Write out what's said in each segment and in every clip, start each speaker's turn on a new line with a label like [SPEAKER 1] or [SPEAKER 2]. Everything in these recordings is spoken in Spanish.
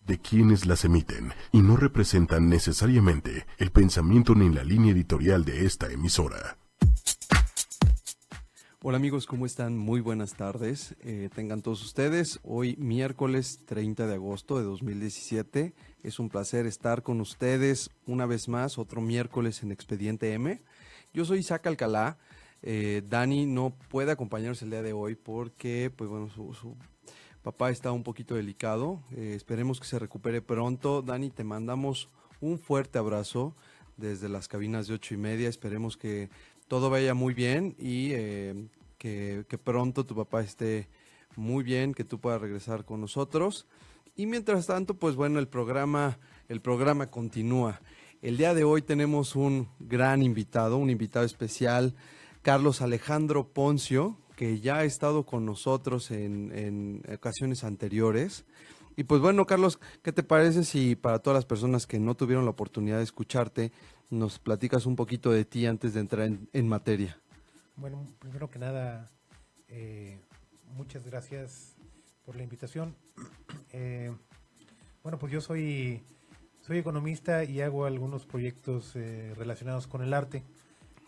[SPEAKER 1] de quienes las emiten y no representan necesariamente el pensamiento ni la línea editorial de esta emisora.
[SPEAKER 2] Hola amigos, ¿cómo están? Muy buenas tardes. Tengan todos ustedes. Hoy miércoles 30 de agosto de 2017. Es un placer estar con ustedes una vez más, otro miércoles en Expediente M. Yo soy Isaac Alcalá. Dani no puede acompañarnos el día de hoy porque pues bueno, su papá está un poquito delicado. Esperemos que se recupere pronto. Dani, te mandamos un fuerte abrazo desde las cabinas de 8:30. Esperemos que todo vaya muy bien y que pronto tu papá esté muy bien, que tú puedas regresar con nosotros. Y mientras tanto, pues bueno, el programa continúa. El día de hoy tenemos un gran invitado, un invitado especial, Carlos Alejandro Poncio, que ya ha estado con nosotros en ocasiones anteriores. Y pues bueno, Carlos, ¿qué te parece si para todas las personas que no tuvieron la oportunidad de escucharte, nos platicas un poquito de ti antes de entrar en materia?
[SPEAKER 3] Bueno, primero que nada, muchas gracias por la invitación. Bueno, pues yo soy economista y hago algunos proyectos relacionados con el arte.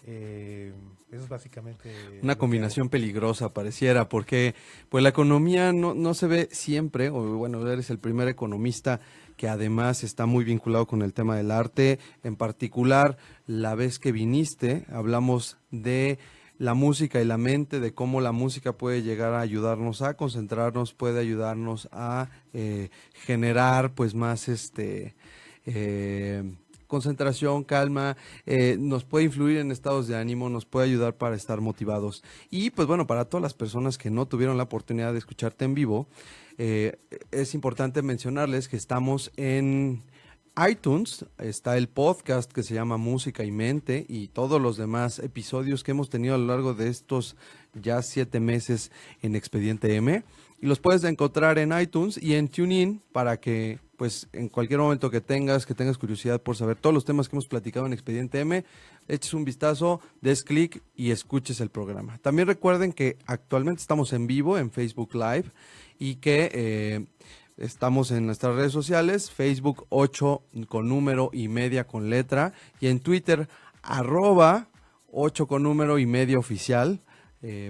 [SPEAKER 3] Eso es básicamente
[SPEAKER 2] una combinación peligrosa pareciera, porque pues la economía no se ve siempre, o bueno, eres el primer economista que además está muy vinculado con el tema del arte. En particular, la vez que viniste, hablamos de la música y la mente, de cómo la música puede llegar a ayudarnos a concentrarnos, puede ayudarnos a generar pues más concentración, calma, nos puede influir en estados de ánimo, nos puede ayudar para estar motivados. Y pues bueno, para todas las personas que no tuvieron la oportunidad de escucharte en vivo, es importante mencionarles que estamos en iTunes, está el podcast que se llama Música y Mente y todos los demás episodios que hemos tenido a lo largo de estos ya 7 meses en Expediente M. Y los puedes encontrar en iTunes y en TuneIn para que pues en cualquier momento que tengas curiosidad por saber todos los temas que hemos platicado en Expediente M, eches un vistazo, des clic y escuches el programa. También recuerden que actualmente estamos en vivo en Facebook Live y que estamos en nuestras redes sociales, Facebook 8 con número y media con letra y en Twitter @8 con número y media oficial.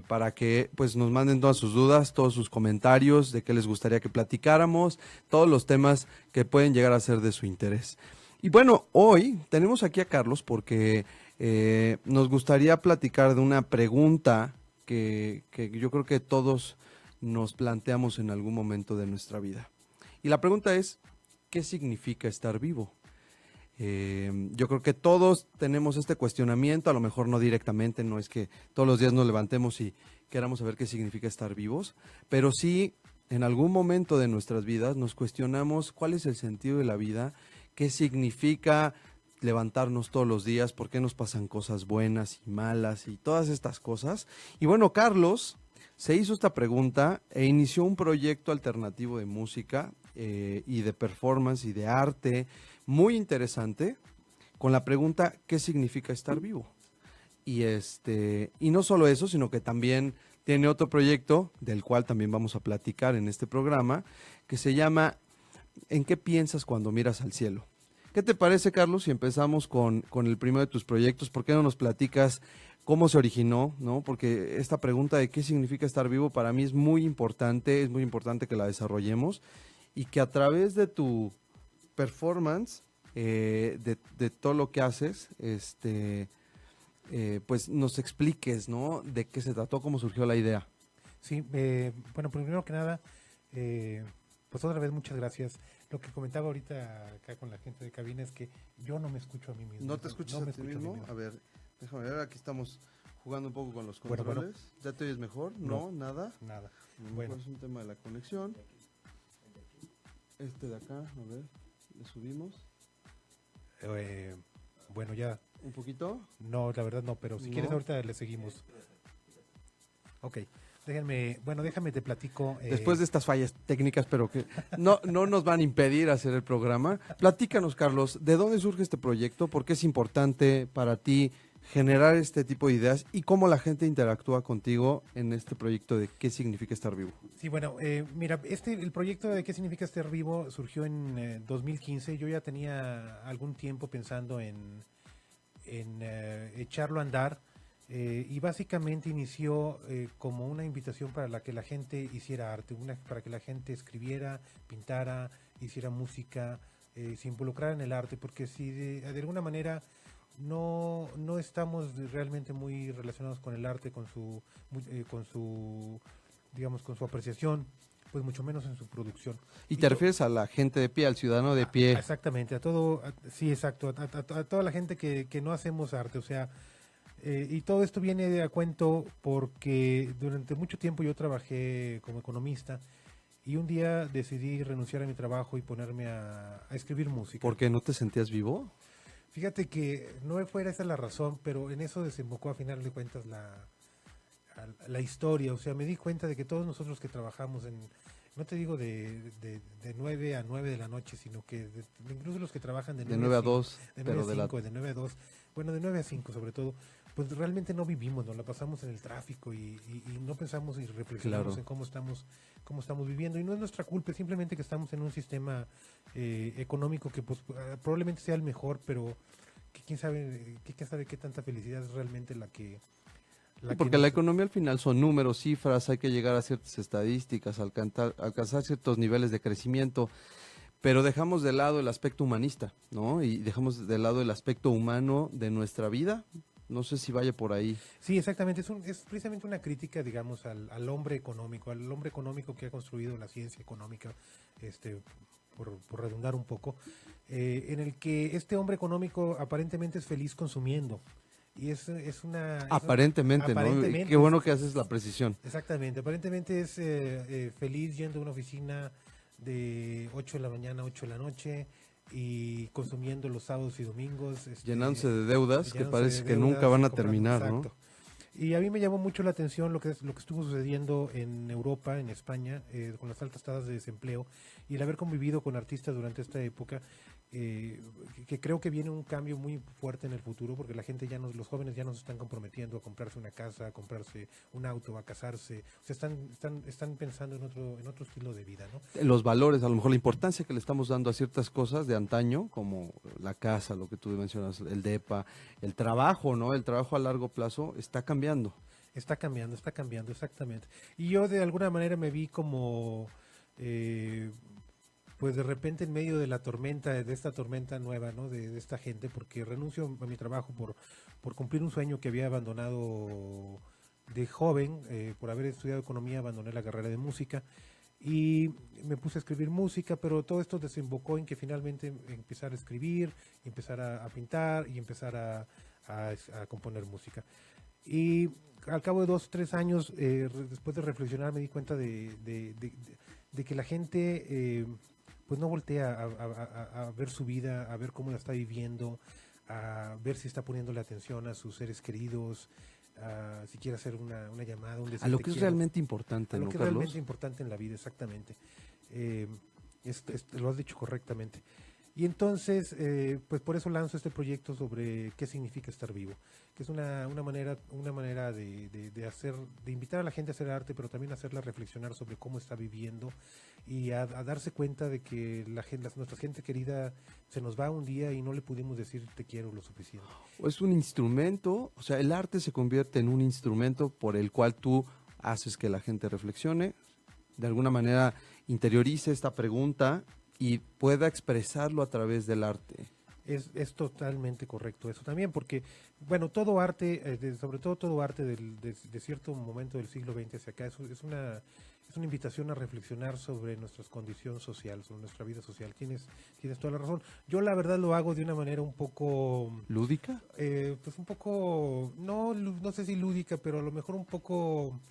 [SPEAKER 2] Para que pues nos manden todas sus dudas, todos sus comentarios de qué les gustaría que platicáramos, todos los temas que pueden llegar a ser de su interés. Y bueno, hoy tenemos aquí a Carlos porque nos gustaría platicar de una pregunta que yo creo que todos nos planteamos en algún momento de nuestra vida. Y la pregunta es, ¿qué significa estar vivo? Yo creo que todos tenemos este cuestionamiento, a lo mejor no directamente, no es que todos los días nos levantemos y queramos saber qué significa estar vivos, pero sí en algún momento de nuestras vidas nos cuestionamos cuál es el sentido de la vida, qué significa levantarnos todos los días, por qué nos pasan cosas buenas y malas y todas estas cosas. Y bueno, Carlos se hizo esta pregunta e inició un proyecto alternativo de música y de performance y de arte muy interesante con la pregunta ¿qué significa estar vivo? Y no solo eso, sino que también tiene otro proyecto del cual también vamos a platicar en este programa que se llama ¿En qué piensas cuando miras al cielo? ¿Qué te parece, Carlos, si empezamos con el primero de tus proyectos? ¿Por qué no nos platicas cómo se originó, ¿no? Porque esta pregunta de qué significa estar vivo para mí es muy importante que la desarrollemos y que a través de tu performance, de todo lo que haces, pues nos expliques, ¿no? De qué se trató, cómo surgió la idea.
[SPEAKER 3] Sí, bueno, primero que nada, pues otra vez muchas gracias. Lo que comentaba ahorita acá con la gente de cabina es que yo no me escucho a mí mismo.
[SPEAKER 2] ¿No te escuchas a ti mismo? A ver, déjame ver, aquí estamos jugando un poco con los controles. Bueno. ¿Ya te oyes mejor? No, nada.
[SPEAKER 3] Nada.
[SPEAKER 2] Bueno, es un tema de la conexión. De acá, a ver, le subimos.
[SPEAKER 3] Bueno, ya.
[SPEAKER 2] ¿Un poquito?
[SPEAKER 3] No, la verdad no, pero si quieres ahorita le seguimos. Ok, déjame te platico.
[SPEAKER 2] Después de estas fallas técnicas, pero que no nos van a impedir hacer el programa. Platícanos, Carlos, ¿de dónde surge este proyecto? ¿Por qué es importante para ti generar este tipo de ideas y cómo la gente interactúa contigo en este proyecto de qué significa estar vivo.
[SPEAKER 3] Sí, bueno, mira, el proyecto de qué significa estar vivo surgió en 2015. Yo ya tenía algún tiempo pensando en echarlo a andar, y básicamente inició como una invitación para la que la gente hiciera arte, para que la gente escribiera, pintara, hiciera música, se involucrara en el arte, porque si de alguna manera no estamos realmente muy relacionados con el arte, con su digamos, con su apreciación, pues mucho menos en su producción.
[SPEAKER 2] Y te refieres a la gente de pie, al ciudadano de pie.
[SPEAKER 3] Exactamente, sí, exacto, a toda la gente que no hacemos arte, o sea, y todo esto viene de a cuento porque durante mucho tiempo yo trabajé como economista y un día decidí renunciar a mi trabajo y ponerme a escribir música.
[SPEAKER 2] ¿Por qué no te sentías vivo?
[SPEAKER 3] Fíjate que no fuera esa la razón, pero en eso desembocó a final de cuentas la historia. O sea, me di cuenta de que todos nosotros que trabajamos no te digo de 9 a 9 de la noche, sino que incluso los que trabajan de
[SPEAKER 2] 9 a 2,
[SPEAKER 3] de 9
[SPEAKER 2] pero
[SPEAKER 3] a
[SPEAKER 2] de
[SPEAKER 3] 5, de 9 a 2, bueno, de 9 a 5 sobre todo, pues realmente no vivimos, nos la pasamos en el tráfico y no pensamos y reflexionamos
[SPEAKER 2] Claro.
[SPEAKER 3] en cómo estamos viviendo. Y no es nuestra culpa, es simplemente que estamos en un sistema económico que pues probablemente sea el mejor, pero que quién sabe qué tanta felicidad es realmente la que...
[SPEAKER 2] Porque la economía al final son números, cifras, hay que llegar a ciertas estadísticas, alcanzar ciertos niveles de crecimiento, pero dejamos de lado el aspecto humanista, ¿no? Y dejamos de lado el aspecto humano de nuestra vida. No sé si vaya por ahí.
[SPEAKER 3] Sí, exactamente. Es precisamente una crítica, digamos, al hombre económico que ha construido la ciencia económica, por redundar un poco, en el que este hombre económico aparentemente es feliz consumiendo. Y
[SPEAKER 2] Aparentemente, ¿no?
[SPEAKER 3] aparentemente,
[SPEAKER 2] Qué bueno que haces la precisión.
[SPEAKER 3] exactamente. Aparentemente es feliz yendo a una oficina de 8 de la mañana a 8 de la noche y consumiendo los sábados y domingos.
[SPEAKER 2] Llenándose de deudas que
[SPEAKER 3] llenándose
[SPEAKER 2] parece
[SPEAKER 3] de
[SPEAKER 2] que
[SPEAKER 3] deudas,
[SPEAKER 2] nunca van a
[SPEAKER 3] comprando,
[SPEAKER 2] terminar,
[SPEAKER 3] exacto. Y a mí me llamó mucho la atención lo que estuvo sucediendo en Europa, en España, con las altas tasas de desempleo y el haber convivido con artistas durante esta época, que creo que viene un cambio muy fuerte en el futuro porque la gente los jóvenes ya no se están comprometiendo a comprarse una casa, a comprarse un auto, a casarse, o sea, están pensando en otro estilo de vida, ¿no?
[SPEAKER 2] ¿no? Los valores, a lo mejor la importancia que le estamos dando a ciertas cosas de antaño, como la casa, lo que tú mencionas, el DEPA, el trabajo, ¿no? El trabajo a largo plazo está cambiando.
[SPEAKER 3] Está cambiando, exactamente. Y yo de alguna manera me vi como, pues de repente en medio de de esta tormenta nueva, ¿no? De esta gente, porque renuncio a mi trabajo por cumplir un sueño que había abandonado de joven, por haber estudiado economía, abandoné la carrera de música y me puse a escribir música, pero todo esto desembocó en que finalmente empezar a escribir, empezar a pintar y empezar a componer música. Y al cabo de 2 o 3 años, después de reflexionar, me di cuenta de que la gente pues no voltea a ver su vida, a ver cómo la está viviendo, a ver si está poniéndole atención a sus seres queridos, si quiere hacer una llamada, un decir
[SPEAKER 2] A lo
[SPEAKER 3] te
[SPEAKER 2] que es
[SPEAKER 3] quiero.
[SPEAKER 2] realmente importante,
[SPEAKER 3] A lo
[SPEAKER 2] ¿no,
[SPEAKER 3] que es
[SPEAKER 2] Carlos?
[SPEAKER 3] realmente importante en la vida, exactamente. Lo has dicho correctamente. Y entonces, pues por eso lanzo este proyecto sobre qué significa estar vivo, que es una manera de invitar a la gente a hacer arte, pero también hacerla reflexionar sobre cómo está viviendo y a darse cuenta de que nuestra gente querida se nos va un día y no le pudimos decir te quiero lo suficiente.
[SPEAKER 2] O es un instrumento, o sea, el arte se convierte en un instrumento por el cual tú haces que la gente reflexione, de alguna manera interiorice esta pregunta y pueda expresarlo a través del arte.
[SPEAKER 3] Es totalmente correcto eso también, porque, bueno, todo arte, sobre todo arte de cierto momento del siglo XX hacia acá, es una invitación a reflexionar sobre nuestra condición social, sobre nuestra vida social. Tienes toda la razón. Yo la verdad lo hago de una manera un poco...
[SPEAKER 2] ¿Lúdica?
[SPEAKER 3] Pues un poco, no sé si lúdica, pero a lo mejor un poco...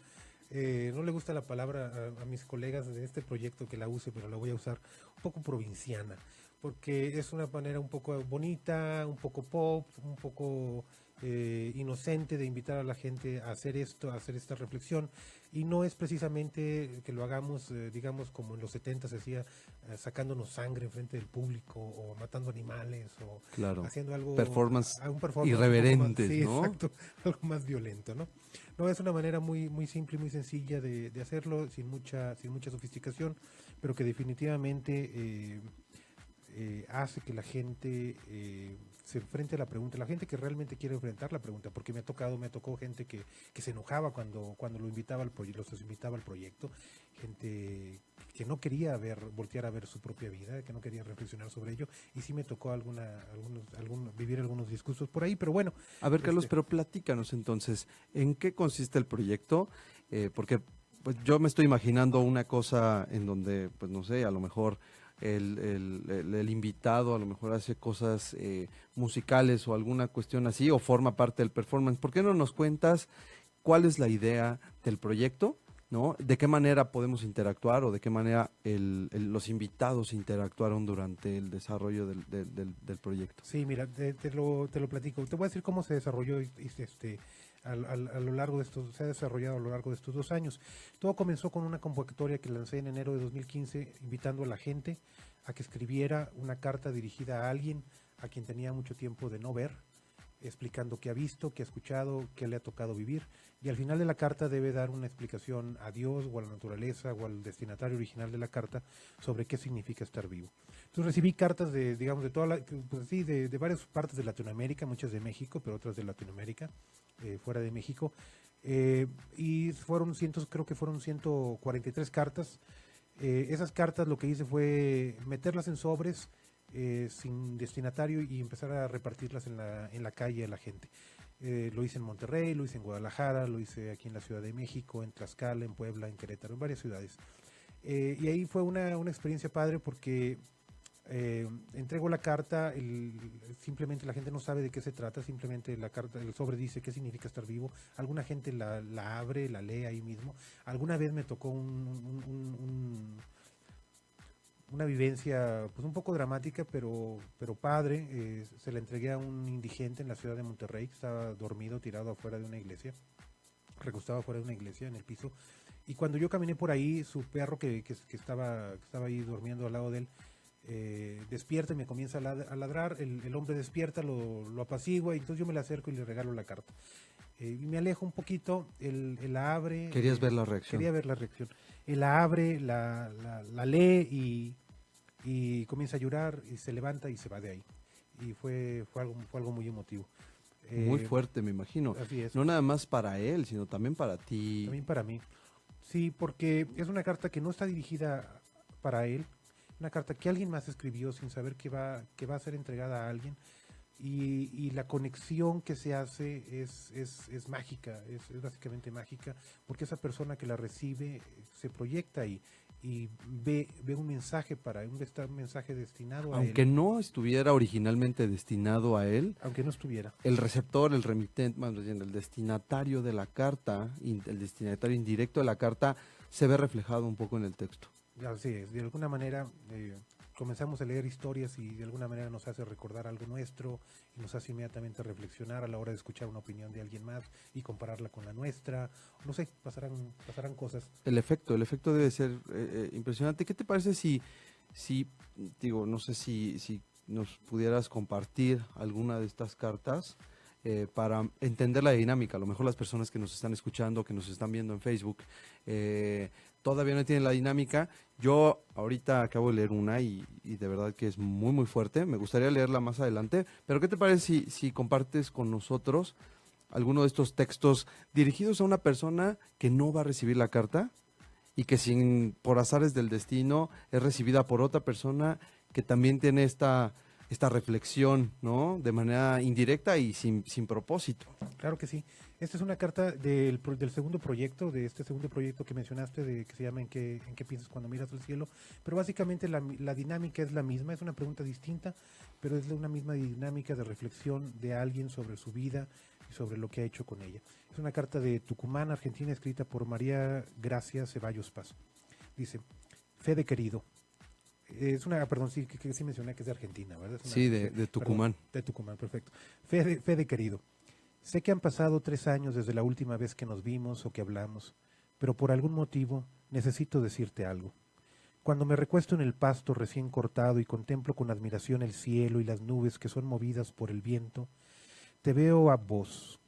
[SPEAKER 3] no le gusta la palabra a mis colegas de este proyecto que la use, pero la voy a usar, un poco provinciana, porque es una manera un poco bonita, un poco pop, un poco inocente de invitar a la gente a hacer esto, a hacer esta reflexión, y no es precisamente que lo hagamos, digamos, como en los 70 se hacía, sacándonos sangre en frente del público, o matando animales, o
[SPEAKER 2] Claro.
[SPEAKER 3] haciendo algo,
[SPEAKER 2] Performance
[SPEAKER 3] un performance
[SPEAKER 2] irreverentes,
[SPEAKER 3] un poco más, sí,
[SPEAKER 2] ¿no?
[SPEAKER 3] exacto, algo más violento, ¿no? No, es una manera muy, muy simple y muy sencilla de hacerlo, sin mucha sofisticación, pero que definitivamente hace que la gente se enfrente a la pregunta, la gente que realmente quiere enfrentar la pregunta, porque me tocó gente que se enojaba cuando lo invitaba los invitaba al proyecto, gente que no quería voltear a ver su propia vida, que no quería reflexionar sobre ello, y sí me tocó vivir algunos discursos por ahí, pero bueno.
[SPEAKER 2] A ver, Carlos, pero platícanos entonces, ¿en qué consiste el proyecto? Porque pues yo me estoy imaginando una cosa en donde, pues no sé, a lo mejor el invitado a lo mejor hace cosas musicales o alguna cuestión así, o forma parte del performance. ¿Por qué no nos cuentas cuál es la idea del proyecto? ¿No? ¿De qué manera podemos interactuar o de qué manera los invitados interactuaron durante el desarrollo del proyecto?
[SPEAKER 3] Sí, mira, te lo platico. Te voy a decir cómo se desarrolló a lo largo de se ha desarrollado a lo largo de estos 2 años. Todo comenzó con una convocatoria que lancé en enero de 2015, invitando a la gente a que escribiera una carta dirigida a alguien a quien tenía mucho tiempo de no ver, explicando qué ha visto, qué ha escuchado, qué le ha tocado vivir, y al final de la carta debe dar una explicación a Dios o a la naturaleza o al destinatario original de la carta sobre qué significa estar vivo. Entonces recibí cartas digamos, de pues sí, de varias partes de Latinoamérica, muchas de México, pero otras de Latinoamérica, fuera de México, y creo que fueron 143 cartas. Esas cartas lo que hice fue meterlas en sobres, sin destinatario, y empezar a repartirlas en la calle a la gente. Lo hice en Monterrey, lo hice en Guadalajara, lo hice aquí en la Ciudad de México, en Tlaxcala, en Puebla, en Querétaro, en varias ciudades. Y ahí fue una experiencia padre porque entrego la carta, simplemente la gente no sabe de qué se trata, simplemente la carta, el sobre dice qué significa estar vivo. Alguna gente la abre, la lee ahí mismo. Alguna vez me tocó una vivencia pues un poco dramática, pero padre. Se la entregué a un indigente en la ciudad de Monterrey, que estaba dormido, tirado afuera de una iglesia, recostado afuera de una iglesia en el piso. Y cuando yo caminé por ahí, su perro que estaba ahí durmiendo al lado de él, despierta y me comienza a ladrar. El hombre despierta, lo apacigua, y entonces yo me le acerco y le regalo la carta. Y me alejo un poquito, él la abre.
[SPEAKER 2] ¿Querías ver la reacción?
[SPEAKER 3] Quería ver la reacción. Él la abre, la lee y comienza a llorar, y se levanta y se va de ahí. Y fue algo muy emotivo.
[SPEAKER 2] Muy fuerte, me imagino.
[SPEAKER 3] Así es.
[SPEAKER 2] No nada más para él, sino también para ti.
[SPEAKER 3] También para mí. Sí, porque es una carta que no está dirigida para él, una carta que alguien más escribió sin saber que va a ser entregada a alguien, y la conexión que se hace es mágica, es básicamente mágica, porque esa persona que la recibe se proyecta ahí y ve un mensaje un mensaje destinado a él.
[SPEAKER 2] Aunque no estuviera originalmente destinado a él,
[SPEAKER 3] Aunque no estuviera.
[SPEAKER 2] el receptor, el remitente, más bien el destinatario de la carta, el destinatario indirecto de la carta, se ve reflejado un poco en el texto.
[SPEAKER 3] Así es, de alguna manera comenzamos a leer historias, y de alguna manera nos hace recordar algo nuestro, y nos hace inmediatamente reflexionar a la hora de escuchar una opinión de alguien más y compararla con la nuestra. No sé, pasarán cosas.
[SPEAKER 2] El efecto debe ser impresionante. ¿Qué te parece si digo, no sé si nos pudieras compartir alguna de estas cartas para entender la dinámica? A lo mejor las personas que nos están escuchando, que nos están viendo en Facebook, todavía no tienen la dinámica. Yo ahorita acabo de leer una y de verdad que es muy muy fuerte. Me gustaría leerla más adelante, pero ¿qué te parece si compartes con nosotros alguno de estos textos dirigidos a una persona que no va a recibir la carta y que por azares del destino es recibida por otra persona que también tiene esta reflexión, ¿no? De manera indirecta y sin propósito?
[SPEAKER 3] Claro que sí. Esta es una carta del segundo proyecto, de este segundo proyecto que mencionaste, que se llama ¿En qué piensas cuando miras al cielo? Pero básicamente la dinámica es la misma, es una pregunta distinta, pero es una misma dinámica de reflexión de alguien sobre su vida y sobre lo que ha hecho con ella. Es una carta de Tucumán, Argentina, escrita por María Gracia Ceballos Paz. Dice: Fede querido, Es una, perdón, sí, que sí mencioné que es de Argentina, ¿verdad? Es una-
[SPEAKER 2] Sí, de Tucumán.
[SPEAKER 3] Perdón, de Tucumán, perfecto. Fede querido, sé que han pasado 3 años desde la última vez que nos vimos o que hablamos, pero por algún motivo necesito decirte algo. Cuando me recuesto en el pasto recién cortado y contemplo con admiración el cielo y las nubes que son movidas por el viento, te veo a vos,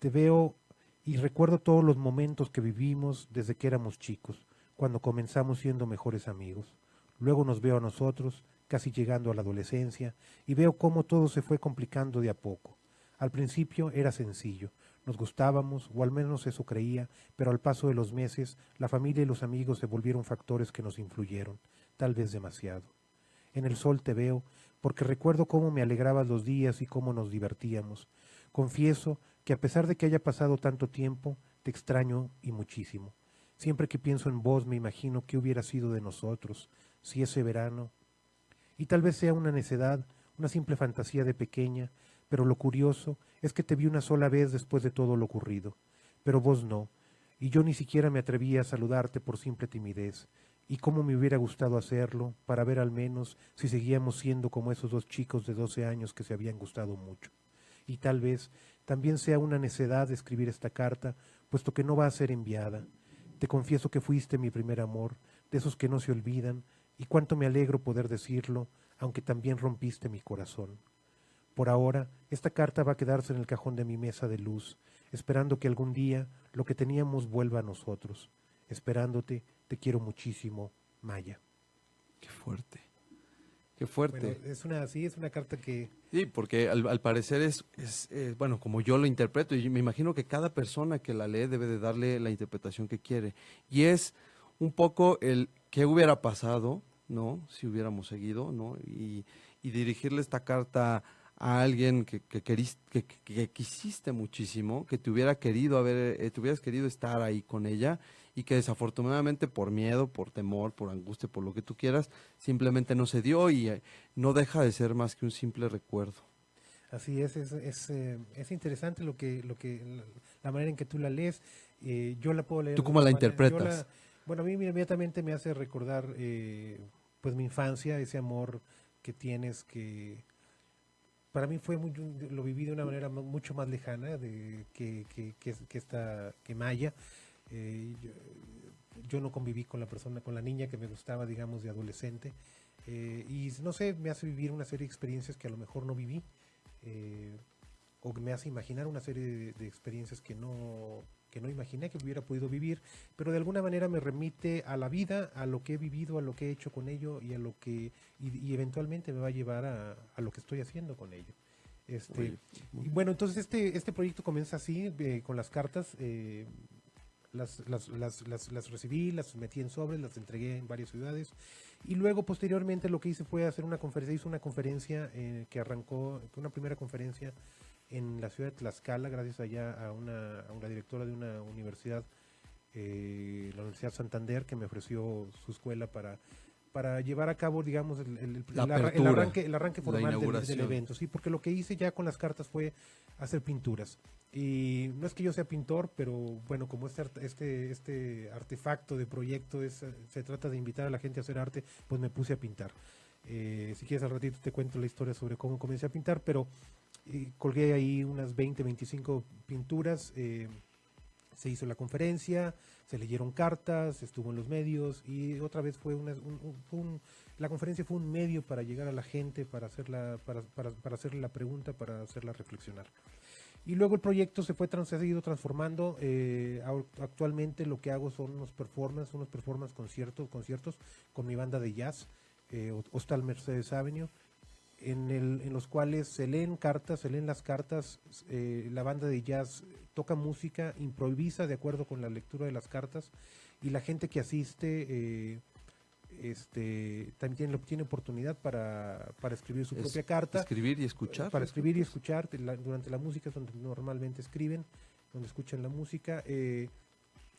[SPEAKER 3] te veo y recuerdo todos los momentos que vivimos desde que éramos chicos, cuando comenzamos siendo mejores amigos. Luego nos veo a nosotros, casi llegando a la adolescencia, y veo cómo todo se fue complicando de a poco. Al principio era sencillo, nos gustábamos, o al menos eso creía, pero al paso de los meses, la familia y los amigos se volvieron factores que nos influyeron, tal vez demasiado. En el sol te veo, porque recuerdo cómo me alegrabas los días y cómo nos divertíamos. Confieso que a pesar de que haya pasado tanto tiempo, te extraño y muchísimo. Siempre que pienso en vos me imagino qué hubiera sido de nosotros, si ese verano. Y tal vez sea una necedad, una simple fantasía de pequeña, pero lo curioso es que te vi una sola vez después de todo lo ocurrido, pero vos no, y yo ni siquiera me atreví a saludarte por simple timidez, y cómo me hubiera gustado hacerlo, para ver al menos si seguíamos siendo como esos dos chicos de 12 años que se habían gustado mucho. Y tal vez también sea una necedad escribir esta carta, puesto que no va a ser enviada. Te confieso que fuiste mi primer amor, de esos que no se olvidan, y cuánto me alegro poder decirlo, aunque también rompiste mi corazón. Por ahora, esta carta va a quedarse en el cajón de mi mesa de luz, esperando que algún día lo que teníamos vuelva a nosotros. Esperándote, te quiero muchísimo, Maya.
[SPEAKER 2] Qué fuerte. Qué
[SPEAKER 3] Bueno,
[SPEAKER 2] fuerte.
[SPEAKER 3] es una carta que...
[SPEAKER 2] Sí, porque al parecer bueno, como yo lo interpreto, y me imagino que cada persona que la lee debe de darle la interpretación que quiere. Y es un poco el qué hubiera pasado, ¿no? Si hubiéramos seguido, ¿no? Y dirigirle esta carta a alguien que quisiste muchísimo, que te hubiera querido te hubieras querido estar ahí con ella, y que desafortunadamente por miedo, por temor, por angustia, por lo que tú quieras, simplemente no se dio, y no deja de ser más que un simple recuerdo.
[SPEAKER 3] Así es interesante la manera en que tú la lees. Yo la puedo leer
[SPEAKER 2] ¿Tú
[SPEAKER 3] de
[SPEAKER 2] cómo
[SPEAKER 3] una
[SPEAKER 2] la
[SPEAKER 3] manera.
[SPEAKER 2] interpretas?
[SPEAKER 3] Bueno, a mí inmediatamente me hace recordar, pues mi infancia, ese amor que tienes que para mí lo viví de una manera mucho más lejana que Maya. Eh, yo, yo no conviví con la persona, con la niña que me gustaba, digamos, de adolescente. Y no sé, me hace vivir una serie de experiencias que a lo mejor no viví. eh, o que me hace imaginar una serie de experiencias que no imaginé que hubiera podido vivir, pero de alguna manera me remite a la vida, a lo que he vivido, a lo que he hecho con ello y a lo que y eventualmente me va a llevar a lo que estoy haciendo con ello.
[SPEAKER 2] Oye,
[SPEAKER 3] Y bueno, entonces este proyecto comienza así, con las cartas. Las recibí, las metí en sobres, las entregué en varias ciudades y luego posteriormente lo que hice fue hacer una conferencia, hice una conferencia que arrancó, una primera conferencia en la ciudad de Tlaxcala, gracias allá a una directora de una universidad, la Universidad Santander, que me ofreció su escuela para llevar a cabo, digamos,
[SPEAKER 2] La apertura,
[SPEAKER 3] el arranque
[SPEAKER 2] la
[SPEAKER 3] formal del
[SPEAKER 2] inauguración.
[SPEAKER 3] evento, sí, porque lo que hice ya con las cartas fue hacer pinturas. Y no es que yo sea pintor, pero bueno, como este artefacto de proyecto se trata de invitar a la gente a hacer arte, pues me puse a pintar. Si quieres al ratito te cuento la historia sobre cómo comencé a pintar, pero colgué ahí unas 20, 25 pinturas. Se hizo la conferencia, se leyeron cartas, estuvo en los medios y otra vez la conferencia fue un medio para llegar a la gente, para hacerle la pregunta, para hacerla reflexionar. Y luego el proyecto se ha ido transformando. Actualmente lo que hago son unos performances conciertos con mi banda de jazz, Hostal Mercedes Avenue, en los cuales se leen las cartas, la banda de jazz toca música, improvisa de acuerdo con la lectura de las cartas, y la gente que asiste también tiene oportunidad para escribir su propia carta.
[SPEAKER 2] Escribir y escuchar.
[SPEAKER 3] Para escribir y escuchar, durante la música es donde normalmente escriben, donde escuchan la música.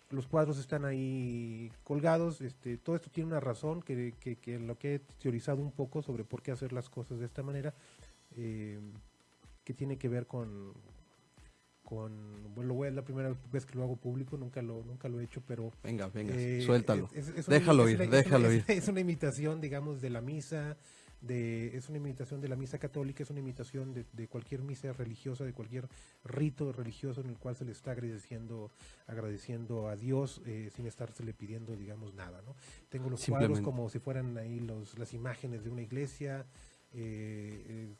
[SPEAKER 3] Los cuadros están ahí colgados. Todo esto tiene una razón que lo que he teorizado un poco sobre por qué hacer las cosas de esta manera, que tiene que ver con bueno, es la primera vez que lo hago público, nunca lo he hecho, pero
[SPEAKER 2] Venga, suéltalo.
[SPEAKER 3] una-
[SPEAKER 2] Déjalo
[SPEAKER 3] es
[SPEAKER 2] ir,
[SPEAKER 3] una- es
[SPEAKER 2] déjalo
[SPEAKER 3] una-
[SPEAKER 2] ir.
[SPEAKER 3] es una imitación, digamos, de la misa, es una imitación de la misa católica, es una imitación de cualquier misa religiosa, de cualquier rito religioso en el cual se le está agradeciendo a Dios, sin estársele pidiendo, digamos, nada, ¿no? Tengo los cuadros
[SPEAKER 2] Simplemente.
[SPEAKER 3] como si fueran ahí las imágenes de una iglesia,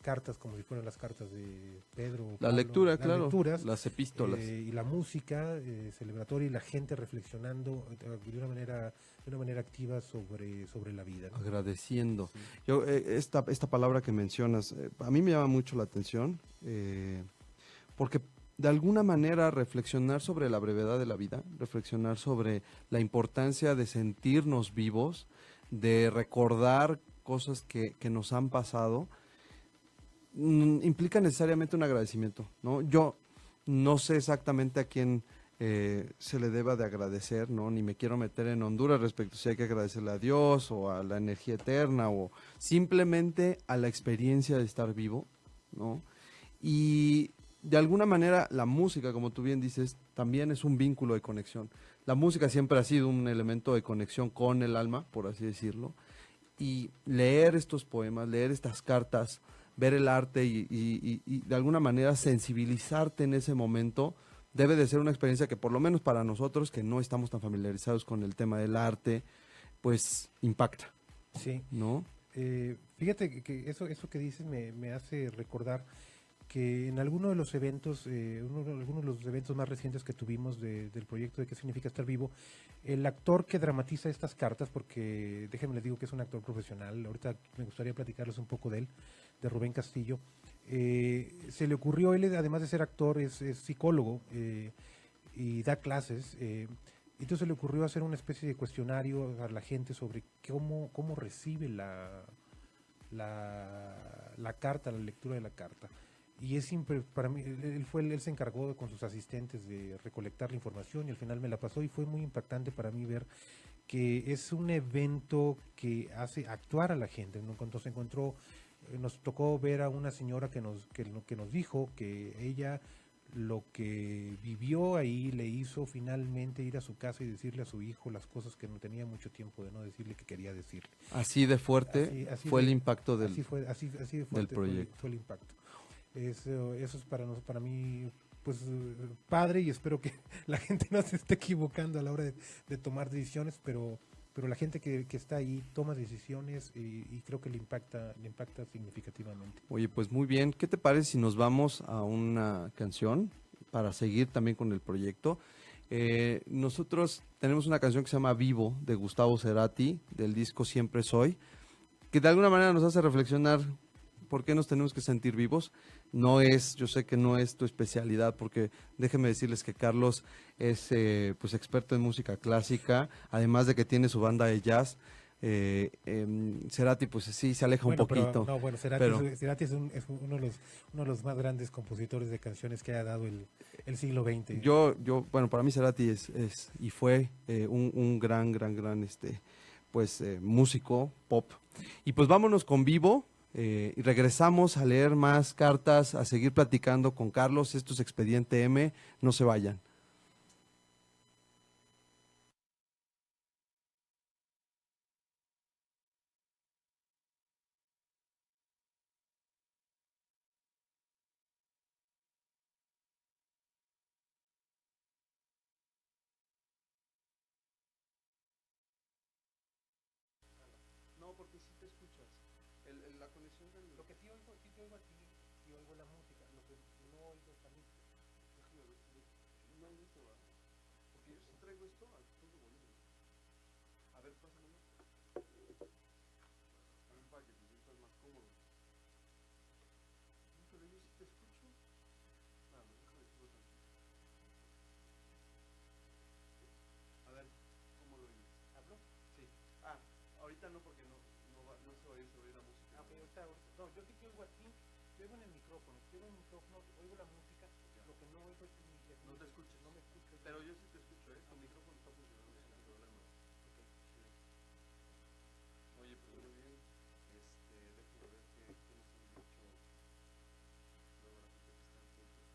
[SPEAKER 3] cartas como si fueran las cartas de Pedro,
[SPEAKER 2] La
[SPEAKER 3] Pablo,
[SPEAKER 2] lectura,
[SPEAKER 3] las
[SPEAKER 2] claro,
[SPEAKER 3] lecturas,
[SPEAKER 2] las epístolas.
[SPEAKER 3] y la música celebratoria y la gente reflexionando de una manera activa sobre la vida, ¿no?
[SPEAKER 2] Agradeciendo. Yo, esta palabra que mencionas, a mí me llama mucho la atención, porque de alguna manera reflexionar sobre la brevedad de la vida, reflexionar sobre la importancia de sentirnos vivos, de recordar cosas que nos han pasado, implica necesariamente un agradecimiento, ¿no? Yo no sé exactamente a quién se le deba de agradecer, ¿no? Ni me quiero meter en Honduras respecto si hay que agradecerle a Dios o a la energía eterna o simplemente a la experiencia de estar vivo, ¿no? Y de alguna manera la música, como tú bien dices, también es un vínculo de conexión. La música siempre ha sido un elemento de conexión con el alma, por así decirlo, y leer estos poemas, leer estas cartas, ver el arte y de alguna manera sensibilizarte en ese momento, debe de ser una experiencia que por lo menos para nosotros que no estamos tan familiarizados con el tema del arte, pues impacta,
[SPEAKER 3] Sí.
[SPEAKER 2] ¿no?
[SPEAKER 3] Fíjate que eso que dices me hace recordar que en alguno de los eventos, algunos de los eventos más recientes que tuvimos del proyecto de qué significa estar vivo, el actor que dramatiza estas cartas, porque déjenme les digo que es un actor profesional, ahorita me gustaría platicarles un poco de él, de Rubén Castillo, se le ocurrió, él además de ser actor es psicólogo y da clases, entonces se le ocurrió hacer una especie de cuestionario a la gente sobre cómo recibe la carta, la lectura de la carta. Y para mí, él se encargó con sus asistentes de recolectar la información y al final me la pasó y fue muy impactante para mí ver que es un evento que hace actuar a la gente. Cuando se encontró, nos tocó ver a una señora que nos dijo que ella lo que vivió ahí le hizo finalmente ir a su casa y decirle a su hijo las cosas que no tenía mucho tiempo de no decirle que quería decirle.
[SPEAKER 2] Así de fuerte
[SPEAKER 3] Así
[SPEAKER 2] fue
[SPEAKER 3] de-
[SPEAKER 2] el impacto del,
[SPEAKER 3] así de
[SPEAKER 2] del
[SPEAKER 3] fuerte
[SPEAKER 2] proyecto.
[SPEAKER 3] fue el impacto. Eso es para mí, pues, padre, y espero que la gente no se esté equivocando a la hora de tomar decisiones, pero la gente que está ahí toma decisiones y creo que le impacta significativamente.
[SPEAKER 2] Oye, pues muy bien. ¿Qué te parece si nos vamos a una canción para seguir también con el proyecto? Nosotros tenemos una canción que se llama Vivo, de Gustavo Cerati, del disco Siempre Soy, que de alguna manera nos hace reflexionar por qué nos tenemos que sentir vivos. Yo sé que no es tu especialidad, porque déjenme decirles que Carlos es pues experto en música clásica, además de que tiene su banda de jazz. Cerati pues sí se aleja un poquito.
[SPEAKER 3] Cerati es uno de los más grandes compositores de canciones que ha dado el siglo XX.
[SPEAKER 2] Bueno, para mí Cerati es y fue un gran pues músico pop. Y pues vámonos con Vivo. Y regresamos a leer más cartas, a seguir platicando con Carlos. Esto es Expediente M, no se vayan. No, porque sí te escuchas. La conexión del...
[SPEAKER 3] Lo que sí te oigo a ti, sí oigo la música, lo que no oigo es a mí.
[SPEAKER 2] Déjame ver si no hay esto, ¿verdad? Porque yo sí traigo esto a todo volumen. A ver, pásamelo. También para que te sientas más cómodo. Pero yo sí te escucho. Déjame decirlo tantito. A ver, ¿cómo lo oyes?
[SPEAKER 3] ¿Hablo?
[SPEAKER 2] Sí. Ahorita no, porque no se oye la música.
[SPEAKER 3] Ok, no, yo sí te oigo a ti, te oigo en el micrófono, oigo la música, ya. Lo que no oigo es
[SPEAKER 2] no te escuchas.
[SPEAKER 3] No me escucho.
[SPEAKER 2] Pero yo sí te escucho, tu micrófono está funcionando sin problema.
[SPEAKER 3] Okay.
[SPEAKER 2] Sí. Oye, pues muy bien. Déjame ver qué nos han dicho. Luego la gente que está en Facebook.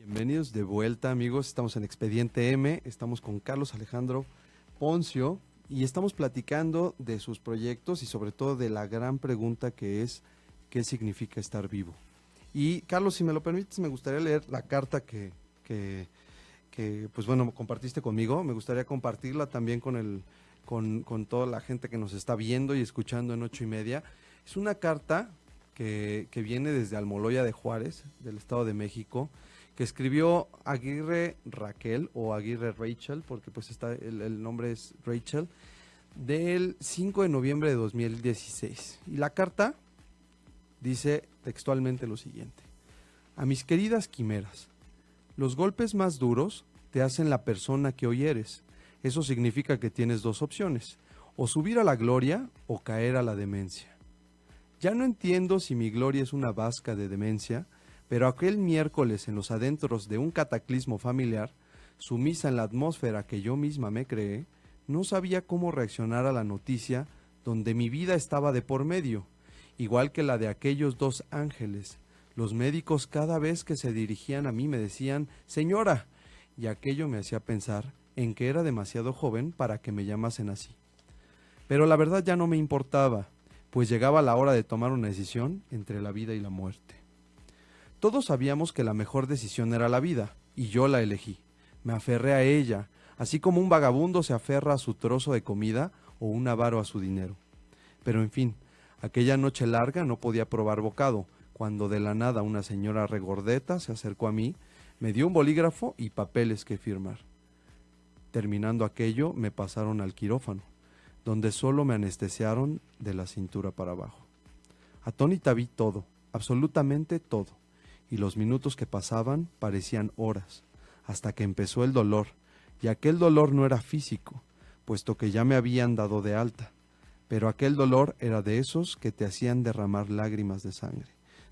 [SPEAKER 2] Bienvenidos de vuelta, amigos. Estamos en Expediente M, estamos con Carlos Alejandro Poncio y estamos platicando de sus proyectos y sobre todo de la gran pregunta que es ¿qué significa estar vivo? Y Carlos, si me lo permites, me gustaría leer la carta que pues bueno, compartiste conmigo. Me gustaría compartirla también con toda la gente que nos está viendo y escuchando en 8:30. Es una carta que viene desde Almoloya de Juárez, del Estado de México, que escribió Aguirre Raquel o Aguirre Rachel, porque pues el nombre es Rachel, del 5 de noviembre de 2016. Y la carta dice textualmente lo siguiente: a mis queridas quimeras, los golpes más duros te hacen la persona que hoy eres. Eso significa que tienes dos opciones: o subir a la gloria o caer a la demencia. Ya no entiendo si mi gloria es una vasca de demencia, pero aquel miércoles en los adentros de un cataclismo familiar, sumisa en la atmósfera que yo misma me creé, no sabía cómo reaccionar a la noticia donde mi vida estaba de por medio, igual que la de aquellos dos ángeles. Los médicos cada vez que se dirigían a mí me decían «señora», y aquello me hacía pensar en que era demasiado joven para que me llamasen así. Pero la verdad ya no me importaba, pues llegaba la hora de tomar una decisión entre la vida y la muerte. Todos sabíamos que la mejor decisión era la vida, y yo la elegí. Me aferré a ella, así como un vagabundo se aferra a su trozo de comida o un avaro a su dinero. Pero en fin, aquella noche larga no podía probar bocado, cuando de la nada una señora regordeta se acercó a mí, me dio un bolígrafo y papeles que firmar. Terminando aquello, me pasaron al quirófano, donde solo me anestesiaron de la cintura para abajo. Atónita vi todo, absolutamente todo, y los minutos que pasaban parecían horas, hasta que empezó el dolor, y aquel dolor no era físico, puesto que ya me habían dado de alta, pero aquel dolor era de esos que te hacían derramar lágrimas de sangre,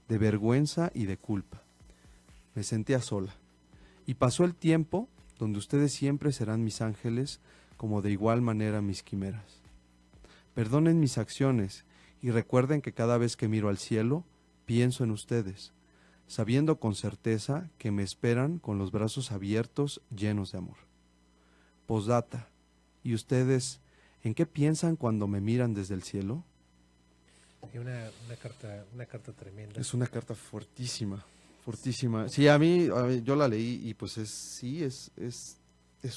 [SPEAKER 2] de vergüenza y de culpa. Me sentía sola, y pasó el tiempo donde ustedes siempre serán mis ángeles, como de igual manera mis quimeras. Perdonen mis acciones, y recuerden que cada vez que miro al cielo, pienso en ustedes, sabiendo con certeza que me esperan con los brazos abiertos, llenos de amor. Postdata, ¿y ustedes en qué piensan cuando me miran desde el cielo?
[SPEAKER 3] Una carta tremenda.
[SPEAKER 2] Es una carta fuertísima, fuertísima. Sí, a mí yo la leí y pues es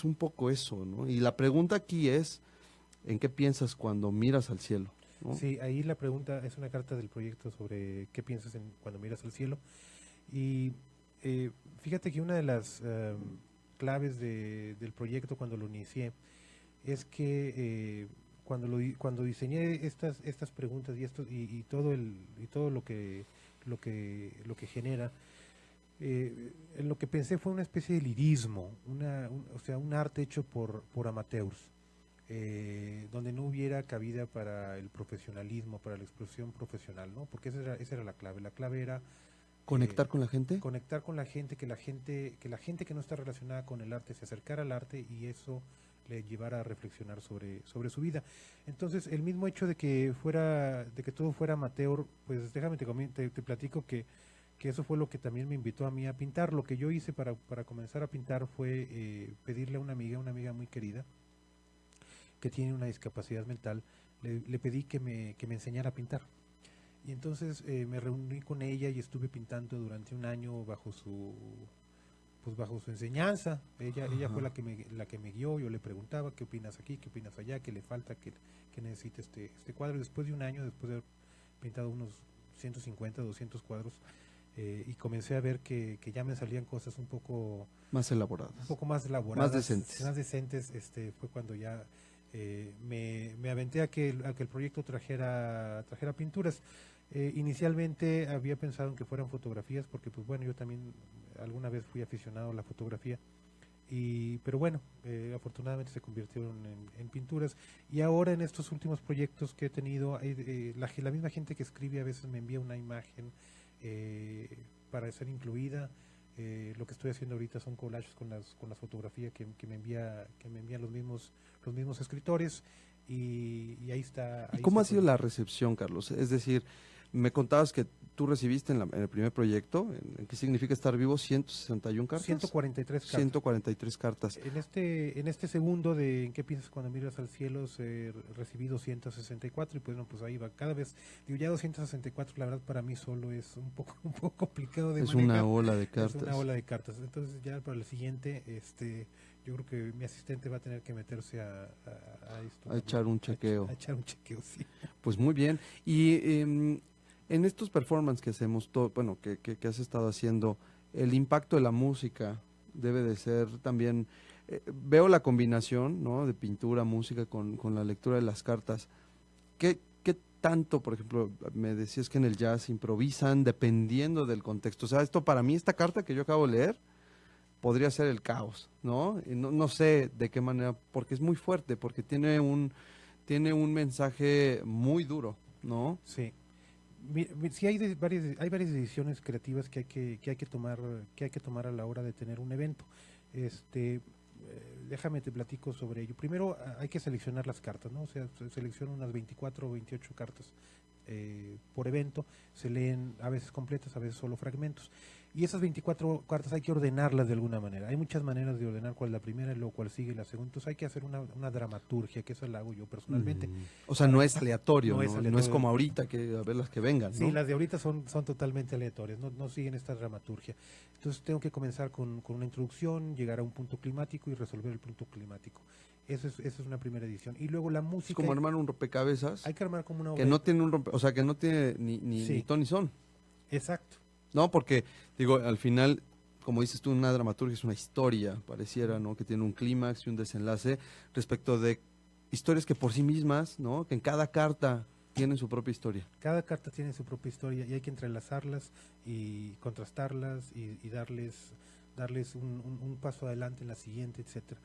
[SPEAKER 2] un poco eso, ¿no? Y la pregunta aquí es, ¿en qué piensas cuando miras al cielo? ¿No?
[SPEAKER 3] Sí, ahí la pregunta es una carta del proyecto sobre qué piensas cuando miras al cielo. Y fíjate que una de las claves del proyecto cuando lo inicié es que cuando diseñé estas preguntas y todo lo que genera, en lo que pensé fue una especie de lirismo, o sea, un arte hecho por amateurs, donde no hubiera cabida para el profesionalismo, para la expresión profesional, ¿no? Porque esa era la clave. La clave era
[SPEAKER 2] ¿Conectar con la gente?
[SPEAKER 3] Conectar con la gente, que la gente que no está relacionada con el arte se acercara al arte y eso le llevara a reflexionar sobre su vida. Entonces, el mismo hecho de que todo fuera amateur, pues déjame te platico que eso fue lo que también me invitó a mí a pintar. Lo que yo hice para comenzar a pintar fue pedirle a una amiga muy querida, que tiene una discapacidad mental, le pedí que me enseñara a pintar. Y entonces me reuní con ella y estuve pintando durante un año bajo su enseñanza. Ella fue la que me guió. Yo le preguntaba qué opinas aquí, qué opinas allá, qué le falta, qué necesita este cuadro. Después de un año, después de haber pintado unos 150, 200 cuadros, y comencé a ver que ya me salían cosas un poco
[SPEAKER 2] más elaboradas,
[SPEAKER 3] más decentes, fue cuando ya me aventé a que el proyecto trajera pinturas. Inicialmente había pensado en que fueran fotografías, porque pues bueno, yo también alguna vez fui aficionado a la fotografía, pero bueno, afortunadamente se convirtieron en pinturas. Y ahora en estos últimos proyectos que he tenido, la misma gente que escribe a veces me envía una imagen para ser incluida. Lo que estoy haciendo ahorita son collages con las fotografías que me envían los mismos escritores, y ahí está.
[SPEAKER 2] ¿Y cómo ha sido la recepción, Carlos? Es decir, Me contabas que tú recibiste en el primer proyecto, en qué significa estar vivo, 161 cartas.
[SPEAKER 3] 143 cartas.
[SPEAKER 2] 143 cartas.
[SPEAKER 3] En este segundo de ¿En qué piensas cuando miras al cielo? Recibí 264 y pues no, pues ahí va. Cada vez, digo, ya 264 la verdad para mí solo es un poco complicado de
[SPEAKER 2] Es
[SPEAKER 3] manejar.
[SPEAKER 2] una ola de cartas.
[SPEAKER 3] Es una ola de cartas. Entonces ya para el siguiente, yo creo que mi asistente va a tener que meterse a esto.
[SPEAKER 2] A echar un chequeo.
[SPEAKER 3] A echar un chequeo, sí.
[SPEAKER 2] Pues muy bien. Y en estos performances que hacemos, que has estado haciendo, el impacto de la música debe de ser también, veo la combinación, ¿no? De pintura, música con la lectura de las cartas. ¿Qué tanto, por ejemplo, me decías que en el jazz improvisan dependiendo del contexto? O sea, esto para mí, esta carta que yo acabo de leer, podría ser el caos, ¿no? Y no sé de qué manera, porque es muy fuerte, porque tiene un mensaje muy duro, ¿no?
[SPEAKER 3] Sí. Sí hay varias decisiones creativas que hay que tomar a la hora de tener un evento. Déjame te platico sobre ello. Primero hay que seleccionar las cartas, ¿no? O sea, se seleccionan unas 24 o 28 cartas por evento, se leen a veces completas, a veces solo fragmentos. Y esas 24 cartas hay que ordenarlas de alguna manera. Hay muchas maneras de ordenar cuál es la primera y luego cuál sigue la segunda. Entonces hay que hacer una dramaturgia, que eso la hago yo personalmente.
[SPEAKER 2] O sea, no es aleatorio,
[SPEAKER 3] No
[SPEAKER 2] ¿no?
[SPEAKER 3] es aleatorio.
[SPEAKER 2] No es como ahorita, que a ver las que vengan, ¿no?
[SPEAKER 3] Sí, las de ahorita son totalmente aleatorias, no siguen esta dramaturgia. Entonces tengo que comenzar con una introducción, llegar a un punto climático y resolver el punto climático. Esa es una primera edición. Y luego la música.
[SPEAKER 2] Es como armar un rompecabezas.
[SPEAKER 3] Hay que armar como una
[SPEAKER 2] que no tiene o sea, que no tiene ni
[SPEAKER 3] Sí.
[SPEAKER 2] ton ni son.
[SPEAKER 3] Exacto.
[SPEAKER 2] No, porque, digo, al final, como dices tú, una dramaturgia es una historia, pareciera, ¿no? Que tiene un clímax y un desenlace respecto de historias que por sí mismas, ¿no? Que en cada carta tienen su propia historia.
[SPEAKER 3] Cada carta tiene su propia historia y hay que entrelazarlas y contrastarlas y darles un paso adelante en la siguiente, etcétera.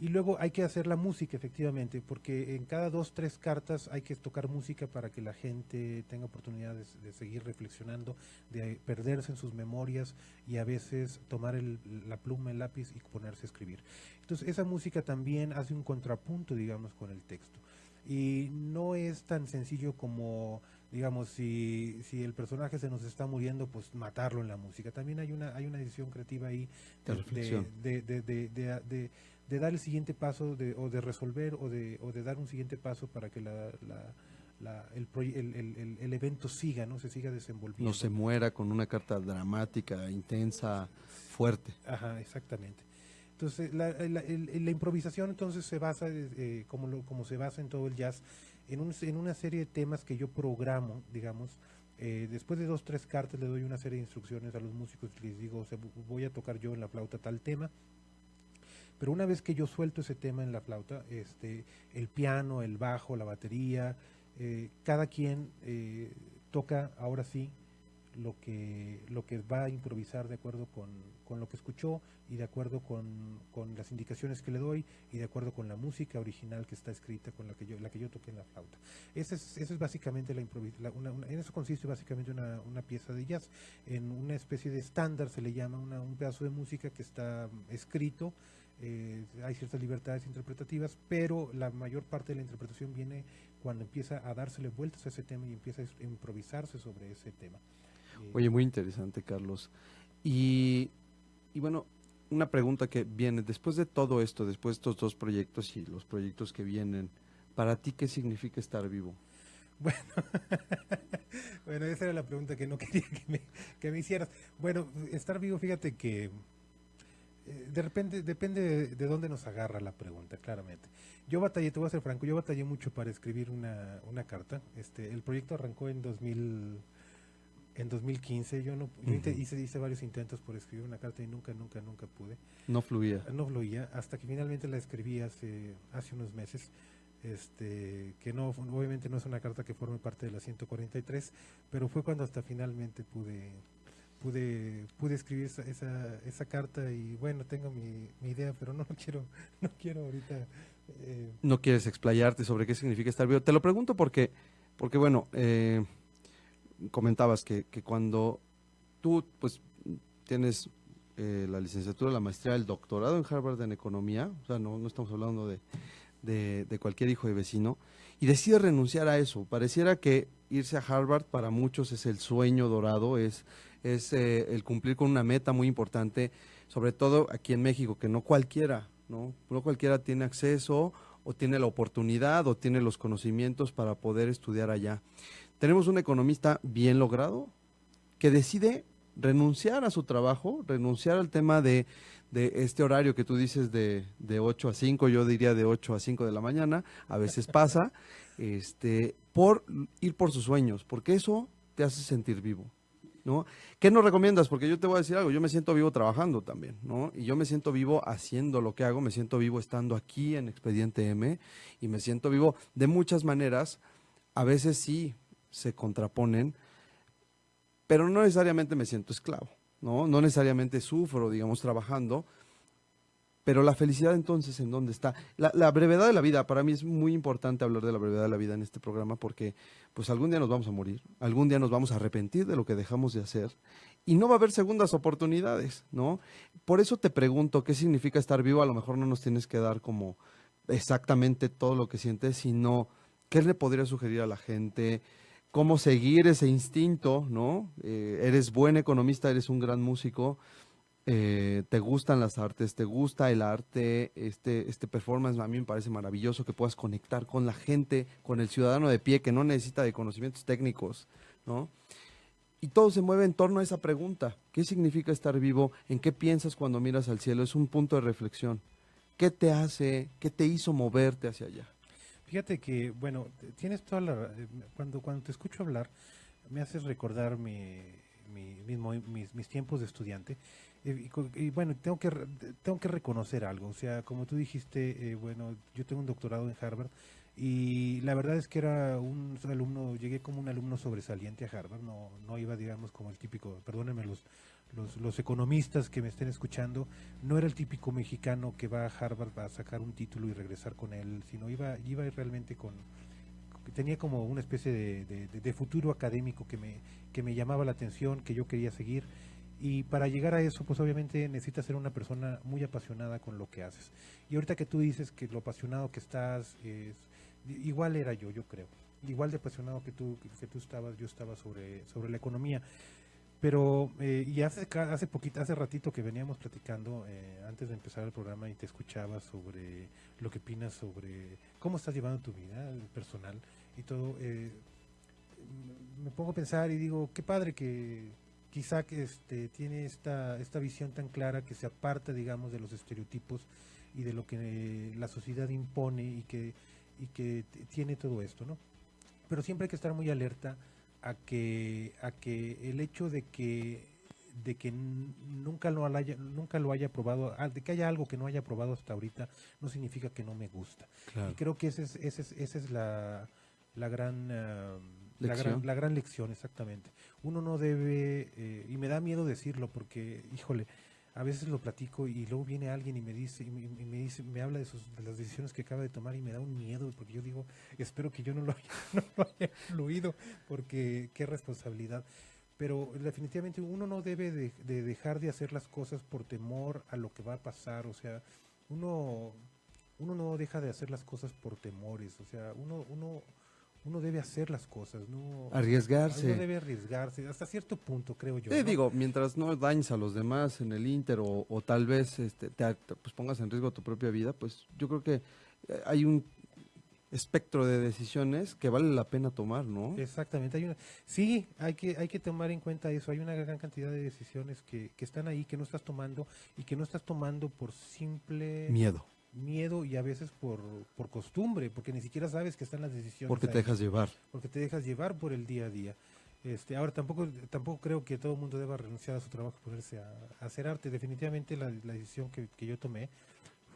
[SPEAKER 3] Y luego hay que hacer la música, efectivamente, porque en cada 2, 3 cartas hay que tocar música para que la gente tenga oportunidad de seguir reflexionando, de perderse en sus memorias y a veces tomar la pluma, el lápiz y ponerse a escribir. Entonces esa música también hace un contrapunto, digamos, con el texto. Y no es tan sencillo como, digamos, si el personaje se nos está muriendo, pues matarlo en la música. También hay una decisión creativa ahí
[SPEAKER 2] De reflexión.
[SPEAKER 3] de dar el siguiente paso o de resolver o de dar un siguiente paso para que el evento siga, ¿no? Se siga desenvolviendo.
[SPEAKER 2] No se muera con una carta dramática, intensa, fuerte.
[SPEAKER 3] Ajá, exactamente. Entonces, la improvisación entonces se basa, como se basa en todo el jazz, en una serie de temas que yo programo, digamos. Después de 2, 3 cartas le doy una serie de instrucciones a los músicos y les digo, o sea, voy a tocar yo en la flauta tal tema. Pero una vez que yo suelto ese tema en la flauta, el piano, el bajo, la batería, cada quien toca ahora sí lo que va a improvisar de acuerdo con lo que escuchó y de acuerdo con las indicaciones que le doy y de acuerdo con la música original que está escrita con la que yo toqué en la flauta. Esa es básicamente en eso consiste básicamente una pieza de jazz. En una especie de estándar se le llama un pedazo de música que está escrito. Hay ciertas libertades interpretativas, pero la mayor parte de la interpretación viene cuando empieza a dársele vueltas a ese tema y empieza a improvisarse sobre ese tema.
[SPEAKER 2] Oye, muy interesante, Carlos. Y bueno, una pregunta que viene, después de todo esto, después de estos 2 proyectos y los proyectos que vienen, ¿para ti qué significa estar vivo?
[SPEAKER 3] Bueno, esa era la pregunta que no quería que me hicieras. Bueno, estar vivo, fíjate que de repente depende de dónde nos agarra la pregunta, claramente. Yo batallé, te voy a ser franco, yo batallé mucho para escribir una carta. El proyecto arrancó en 2015. Yo hice varios intentos por escribir una carta y nunca pude.
[SPEAKER 2] No fluía.
[SPEAKER 3] No fluía, hasta que finalmente la escribí hace unos meses. Que no, obviamente no es una carta que forme parte de la 143, pero fue cuando hasta finalmente pude escribir esa carta y bueno, tengo mi idea, pero no quiero ahorita.
[SPEAKER 2] No quieres explayarte sobre qué significa estar vivo. Te lo pregunto porque bueno, comentabas que cuando tú pues tienes la licenciatura, la maestría, el doctorado en Harvard en economía, o sea, no estamos hablando de de cualquier hijo de vecino, y decide renunciar a eso. Pareciera que irse a Harvard para muchos es el sueño dorado, es el cumplir con una meta muy importante, sobre todo aquí en México, que no cualquiera, ¿no? No cualquiera tiene acceso o tiene la oportunidad o tiene los conocimientos para poder estudiar allá. Tenemos un economista bien logrado que decide renunciar a su trabajo, renunciar al tema de este horario que tú dices de 8 a 5, yo diría de 8 a 5 de la mañana, a veces pasa, por ir por sus sueños, porque eso te hace sentir vivo, ¿no? ¿Qué nos recomiendas? Porque yo te voy a decir algo, yo me siento vivo trabajando también, ¿no? Y yo me siento vivo haciendo lo que hago, me siento vivo estando aquí en Expediente M y me siento vivo de muchas maneras, a veces sí se contraponen, pero no necesariamente me siento esclavo, ¿no? No necesariamente sufro, digamos, trabajando, pero la felicidad entonces, ¿en dónde está? La brevedad de la vida, para mí es muy importante hablar de la brevedad de la vida en este programa porque pues algún día nos vamos a morir, algún día nos vamos a arrepentir de lo que dejamos de hacer y no va a haber segundas oportunidades, ¿no? Por eso te pregunto, ¿qué significa estar vivo? A lo mejor no nos tienes que dar como exactamente todo lo que sientes, sino ¿qué le podría sugerir a la gente? ¿Cómo seguir ese instinto, ¿no? Eres buen economista, eres un gran músico, te gustan las artes, te gusta el arte, este performance a mí me parece maravilloso que puedas conectar con la gente, con el ciudadano de pie que no necesita de conocimientos técnicos, ¿no? Y todo se mueve en torno a esa pregunta, ¿qué significa estar vivo? ¿En qué piensas cuando miras al cielo? Es un punto de reflexión. ¿Qué te hace, qué te hizo moverte hacia allá?
[SPEAKER 3] Fíjate que, bueno, tienes toda cuando te escucho hablar, me haces recordar mis tiempos de estudiante. Y bueno, tengo que reconocer algo. O sea, como tú dijiste, bueno, yo tengo un doctorado en Harvard y la verdad es que era un alumno, llegué como un alumno sobresaliente a Harvard. No iba, digamos, como el típico, perdónenme los economistas que me estén escuchando, no era el típico mexicano que va a Harvard a sacar un título y regresar con él, sino iba realmente tenía como una especie de futuro académico que me llamaba la atención, que yo quería seguir. Y para llegar a eso, pues obviamente necesitas ser una persona muy apasionada con lo que haces. Y ahorita que tú dices que lo apasionado que estás, igual era yo creo. Igual de apasionado que tú estabas, yo estaba sobre la economía. Pero, y hace ratito que veníamos platicando, antes de empezar el programa, y te escuchaba sobre lo que opinas sobre cómo estás llevando tu vida personal y todo, me pongo a pensar y digo, qué padre que quizá que tiene esta visión tan clara que se aparta, digamos, de los estereotipos y de lo que la sociedad impone y que tiene todo esto, ¿no? Pero siempre hay que estar muy alerta a que el hecho de que nunca lo haya probado, de que haya algo que no haya probado hasta ahorita, no significa que no me gusta.
[SPEAKER 2] Claro.
[SPEAKER 3] Y creo que esa es la gran
[SPEAKER 2] ¿Lección?
[SPEAKER 3] la gran lección, exactamente. Uno no debe, y me da miedo decirlo porque, híjole, a veces lo platico y luego viene alguien y me dice, me habla de las decisiones que acaba de tomar y me da un miedo porque yo digo, espero que yo no lo haya influido porque qué responsabilidad. Pero definitivamente uno no debe de dejar de hacer las cosas por temor a lo que va a pasar, o sea, uno no deja de hacer las cosas por temores, o sea, uno debe hacer las cosas, no
[SPEAKER 2] Arriesgarse.
[SPEAKER 3] uno debe arriesgarse hasta cierto punto, creo yo,
[SPEAKER 2] Te
[SPEAKER 3] ¿no?
[SPEAKER 2] digo, mientras no dañes a los demás en el Inter o tal vez pues pongas en riesgo tu propia vida, pues yo creo que hay un espectro de decisiones que vale la pena tomar, ¿no?
[SPEAKER 3] Exactamente, sí, hay que tomar en cuenta eso, hay una gran cantidad de decisiones que están ahí, que no estás tomando y que no estás tomando por simple miedo y a veces por costumbre, porque ni siquiera sabes que están las decisiones
[SPEAKER 2] Porque te
[SPEAKER 3] ahí,
[SPEAKER 2] dejas llevar.
[SPEAKER 3] porque te dejas llevar por el día a día. Ahora tampoco creo que todo el mundo deba renunciar a su trabajo y ponerse a hacer arte. Definitivamente la decisión que yo tomé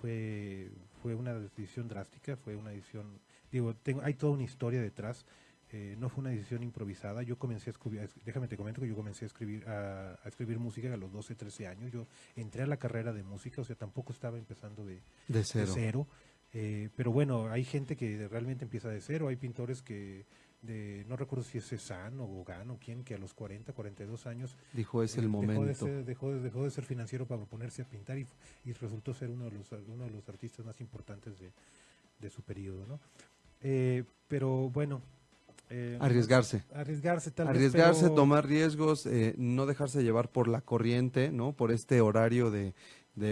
[SPEAKER 3] fue una decisión drástica, fue una decisión, digo, hay toda una historia detrás. No fue una decisión improvisada. Yo comencé a escribir, déjame te comento que yo comencé a escribir música a los 12, 13 años. Yo entré a la carrera de música, o sea, tampoco estaba empezando de cero. Pero bueno, hay gente que realmente empieza de cero. Hay pintores no recuerdo si es Cézanne o Gauguin o quién, que a los 40, 42 años
[SPEAKER 2] Dijo, es el momento.
[SPEAKER 3] dejó de ser financiero para ponerse a pintar y resultó ser uno de los artistas más importantes de su periodo, ¿no? Pero bueno,
[SPEAKER 2] Arriesgarse.
[SPEAKER 3] tal vez,
[SPEAKER 2] Arriesgarse,
[SPEAKER 3] pero
[SPEAKER 2] tomar riesgos, no dejarse llevar por la corriente, ¿no? Por este horario de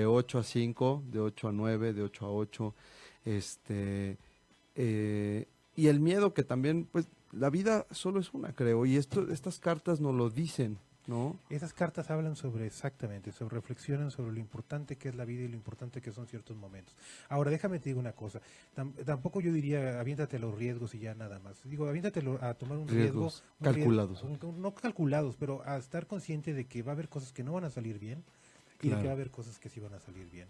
[SPEAKER 2] 8 a 5, de 8 a 9, de 8 a 8, y el miedo que también, pues, la vida solo es una, creo, y estas cartas nos lo dicen, ¿no?
[SPEAKER 3] esas cartas hablan exactamente, reflexionan sobre lo importante que es la vida y lo importante que son ciertos momentos. Ahora, déjame te digo una cosa, tampoco yo diría aviéntate a los riesgos y ya nada más. Digo, aviéntate a tomar un
[SPEAKER 2] Riesgos
[SPEAKER 3] riesgo,
[SPEAKER 2] calculados.
[SPEAKER 3] no calculados, pero a estar consciente de que va a haber cosas que no van a salir bien y de
[SPEAKER 2] Claro.
[SPEAKER 3] que va a haber cosas que sí van a salir bien.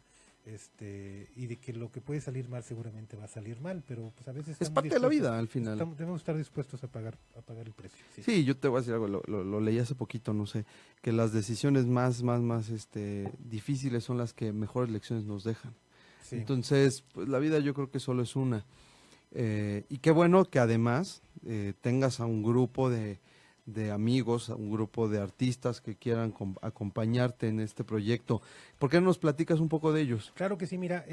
[SPEAKER 3] Y de que lo que puede salir mal seguramente va a salir mal, pero pues a veces
[SPEAKER 2] Es parte de la vida, al final.
[SPEAKER 3] debemos estar dispuestos a pagar el precio.
[SPEAKER 2] Sí, yo te voy a decir algo, lo leí hace poquito, no sé, que las decisiones más difíciles son las que mejores lecciones nos dejan.
[SPEAKER 3] Sí.
[SPEAKER 2] Entonces, pues la vida yo creo que solo es una. Y qué bueno que además tengas a un grupo de amigos, a un grupo de artistas que quieran acompañarte en este proyecto. ¿Por qué no nos platicas un poco de ellos?
[SPEAKER 3] Claro que sí, mira,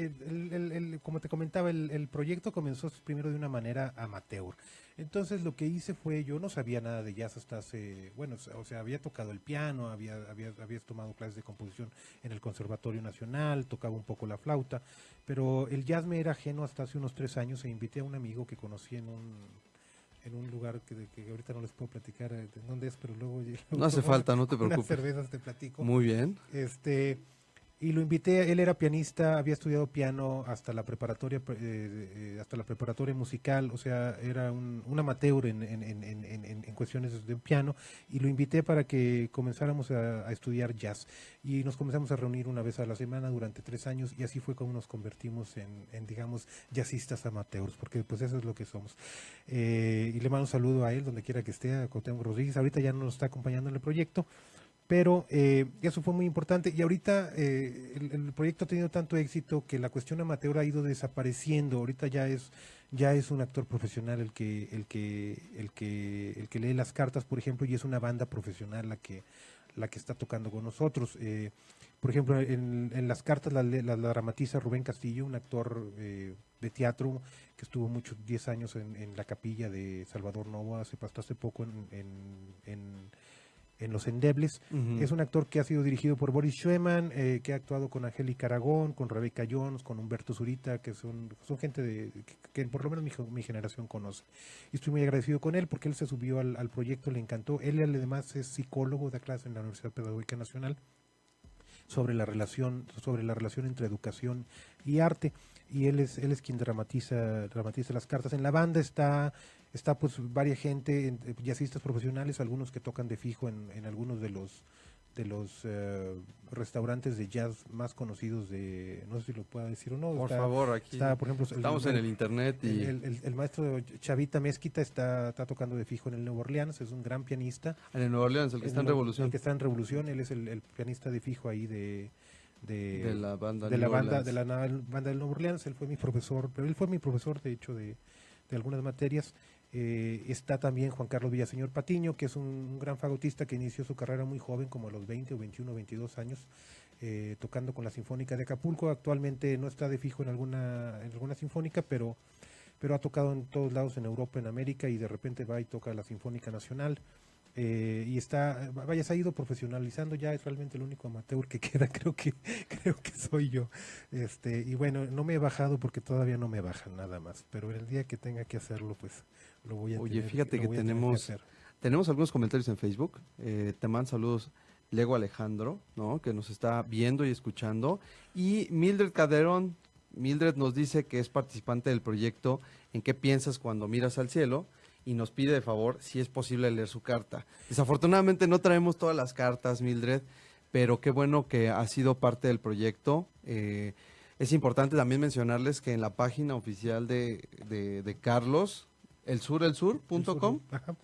[SPEAKER 3] como te comentaba, el proyecto comenzó primero de una manera amateur. Entonces lo que hice fue, yo no sabía nada de jazz hasta hace, bueno, o sea, había tocado el piano, había tomado clases de composición en el Conservatorio Nacional, tocaba un poco la flauta, pero el jazz me era ajeno hasta hace unos 3 años e invité a un amigo que conocí en un lugar que ahorita no les puedo platicar de dónde es, pero luego
[SPEAKER 2] No hace falta, no te
[SPEAKER 3] unas
[SPEAKER 2] preocupes.
[SPEAKER 3] cervezas te platico.
[SPEAKER 2] Muy bien.
[SPEAKER 3] Y lo invité, él era pianista, había estudiado piano hasta la preparatoria musical, o sea, era un amateur en cuestiones de piano, y lo invité para que comenzáramos a estudiar jazz. Y nos comenzamos a reunir una vez a la semana durante 3 años, y así fue como nos convertimos en digamos, jazzistas amateurs, porque pues eso es lo que somos. Y le mando un saludo a él, donde quiera que esté, a Cuauhtémoc Rodríguez. Ahorita ya no nos está acompañando en el proyecto, pero eso fue muy importante, y ahorita el proyecto ha tenido tanto éxito que la cuestión amateur ha ido desapareciendo. Ahorita ya es un actor profesional el que lee las cartas, por ejemplo, y es una banda profesional la que está tocando con nosotros. Por ejemplo, en las cartas la dramatiza Rubén Castillo, un actor de teatro que estuvo muchos 10 años en la capilla de Salvador Novo, hasta hace poco en Los Endebles.
[SPEAKER 2] Ujú.
[SPEAKER 3] Es un actor que ha sido dirigido por Boris Schumann, que ha actuado con Angélica Aragón, con Rebeca Jones, con Humberto Zurita, que son gente que por lo menos mi generación conoce. Y estoy muy agradecido con él porque él se subió al proyecto, le encantó. Él además es psicólogo, da clase en la Universidad Pedagógica Nacional sobre la relación entre educación y arte, y él es quien dramatiza las cartas. En la banda está pues varias gente, jazzistas profesionales, algunos que tocan de fijo en algunos de los restaurantes de jazz más conocidos no sé si lo puedo decir o no.
[SPEAKER 2] Por favor, aquí
[SPEAKER 3] está, por ejemplo,
[SPEAKER 2] estamos en el internet y
[SPEAKER 3] el maestro Chavita Mezquita está tocando de fijo en el Nuevo Orleans, es un gran pianista.
[SPEAKER 2] en el Nueva Orleans, el que está en Revolución.
[SPEAKER 3] El que está en Revolución, él es el pianista de fijo ahí de
[SPEAKER 2] la banda
[SPEAKER 3] de la
[SPEAKER 2] New
[SPEAKER 3] banda
[SPEAKER 2] Orleans.
[SPEAKER 3] de la banda del Nuevo Orleans. Él fue mi profesor, pero él fue mi profesor de hecho de algunas materias. Está también Juan Carlos Villaseñor Patiño, que es un gran fagotista que inició su carrera muy joven, como a los 20 o 21 o 22 años, tocando con la Sinfónica de Acapulco. Actualmente no está de fijo en alguna sinfónica, pero ha tocado en todos lados, en Europa, en América, y de repente va y toca la Sinfónica Nacional. Y se ha ido profesionalizando, ya es realmente el único amateur que queda, creo que soy yo. Y bueno, no me he bajado porque todavía no me bajan nada más, pero el día que tenga que hacerlo, pues lo voy a
[SPEAKER 2] Oye,
[SPEAKER 3] tener,
[SPEAKER 2] fíjate
[SPEAKER 3] lo
[SPEAKER 2] que
[SPEAKER 3] voy a tener que
[SPEAKER 2] tenemos
[SPEAKER 3] hacer.
[SPEAKER 2] algunos comentarios en Facebook. Te mandan saludos Lego Alejandro, ¿no? Que nos está viendo y escuchando. Y Mildred Calderón, Mildred nos dice que es participante del proyecto ¿En qué piensas cuando miras al cielo? Y nos pide de favor si es posible leer su carta. Desafortunadamente no traemos todas las cartas, Mildred, pero qué bueno que ha sido parte del proyecto. Es importante también mencionarles que en la página oficial de Carlos, elsur.com,
[SPEAKER 3] Ajá.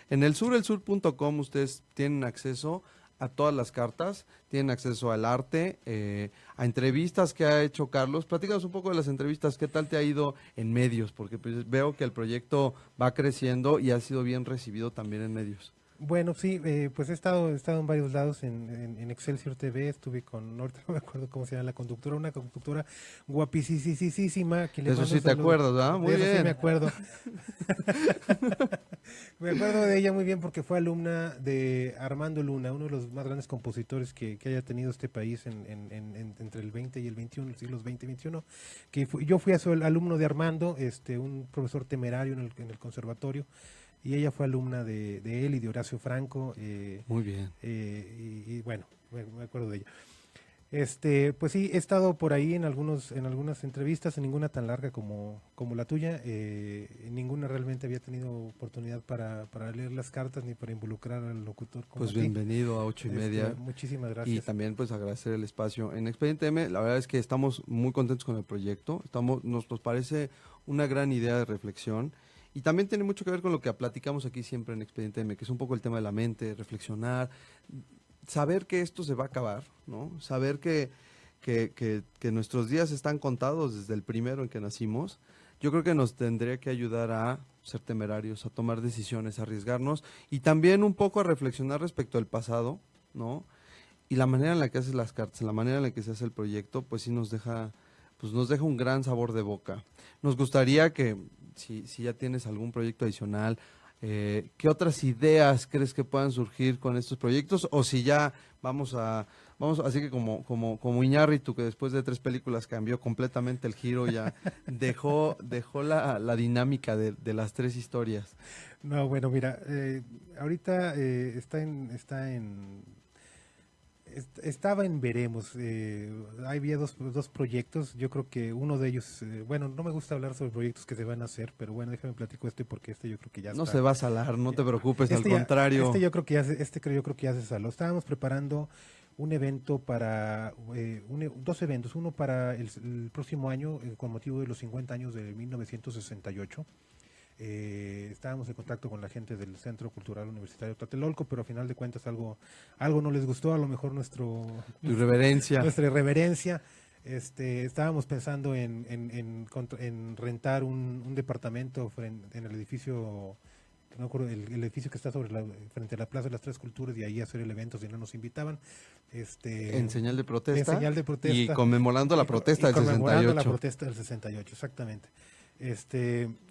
[SPEAKER 2] en elsur.com ustedes tienen acceso a todas las cartas, tienen acceso al arte, a entrevistas que ha hecho Carlos. Platícanos un poco de las entrevistas, ¿qué tal te ha ido en medios? Porque pues, veo que el proyecto va creciendo y ha sido bien recibido también en medios.
[SPEAKER 3] Bueno, sí, pues he estado en varios lados, en Excelsior TV, estuve con, ahorita no me acuerdo cómo se llama la conductora, una conductora guapísima, que le
[SPEAKER 2] De eso
[SPEAKER 3] mando un
[SPEAKER 2] sí te
[SPEAKER 3] saludo.
[SPEAKER 2] acuerdas, ¿verdad?
[SPEAKER 3] De
[SPEAKER 2] Muy
[SPEAKER 3] eso sí me
[SPEAKER 2] bien.
[SPEAKER 3] acuerdo. Me acuerdo de ella muy bien porque fue alumna de Armando Luna, uno de los más grandes compositores que haya tenido este país entre el 20 y el 21, los siglos 20 y 21. Yo fui a su alumno de Armando, un profesor temerario en el conservatorio, y ella fue alumna de él y de Horacio Franco,
[SPEAKER 2] Muy bien.
[SPEAKER 3] y bueno, me acuerdo de ella. Pues sí, he estado por ahí en algunas entrevistas, en ninguna tan larga como la tuya, en ninguna realmente había tenido oportunidad para leer las cartas ni para involucrar al locutor como
[SPEAKER 2] Pues
[SPEAKER 3] a ti.
[SPEAKER 2] bienvenido a 8:30.
[SPEAKER 3] Muchísimas
[SPEAKER 2] Y
[SPEAKER 3] gracias.
[SPEAKER 2] también pues agradecer el espacio. En Expediente M, la verdad es que estamos muy contentos con el proyecto. Nos parece una gran idea de reflexión. Y también tiene mucho que ver con lo que platicamos aquí siempre en Expediente M, que es un poco el tema de la mente, reflexionar, saber que esto se va a acabar, ¿no? Saber que nuestros días están contados desde el primero en que nacimos. Yo creo que nos tendría que ayudar a ser temerarios, a tomar decisiones, a arriesgarnos y también un poco a reflexionar respecto al pasado, ¿no? Y la manera en la que haces las cartas, la manera en la que se hace el proyecto, pues sí pues nos deja un gran sabor de boca. Nos gustaría que, si ya tienes algún proyecto adicional, ¿qué otras ideas crees que puedan surgir con estos proyectos? O si ya así que como Iñárritu, que después de 3 películas cambió completamente el giro, ya dejó la dinámica de las 3 historias.
[SPEAKER 3] No, bueno, mira, ahorita estaba en veremos. Había dos proyectos. Yo creo que uno de ellos, bueno, no me gusta hablar sobre proyectos que se van a hacer, pero bueno, déjame platico porque yo creo que ya
[SPEAKER 2] No
[SPEAKER 3] está.
[SPEAKER 2] se va a salar, no te preocupes, al
[SPEAKER 3] Este
[SPEAKER 2] contrario.
[SPEAKER 3] yo creo que ya se, este creo yo creo que ya se saló. Estábamos preparando un evento para dos eventos, uno para el próximo año con motivo de los 50 años de 1968. Estábamos en contacto con la gente del Centro Cultural Universitario Tlatelolco, pero a final de cuentas algo no les gustó, a lo mejor
[SPEAKER 2] Tu reverencia.
[SPEAKER 3] nuestra irreverencia. Estábamos pensando en rentar un departamento en el edificio, no me acuerdo, el edificio que está frente a la Plaza de las Tres Culturas, y ahí hacer el evento si no nos invitaban.
[SPEAKER 2] En señal de
[SPEAKER 3] En
[SPEAKER 2] protesta.
[SPEAKER 3] señal de protesta.
[SPEAKER 2] Y conmemorando la protesta
[SPEAKER 3] Y
[SPEAKER 2] del
[SPEAKER 3] conmemorando la
[SPEAKER 2] 68.
[SPEAKER 3] protesta del 68, exactamente.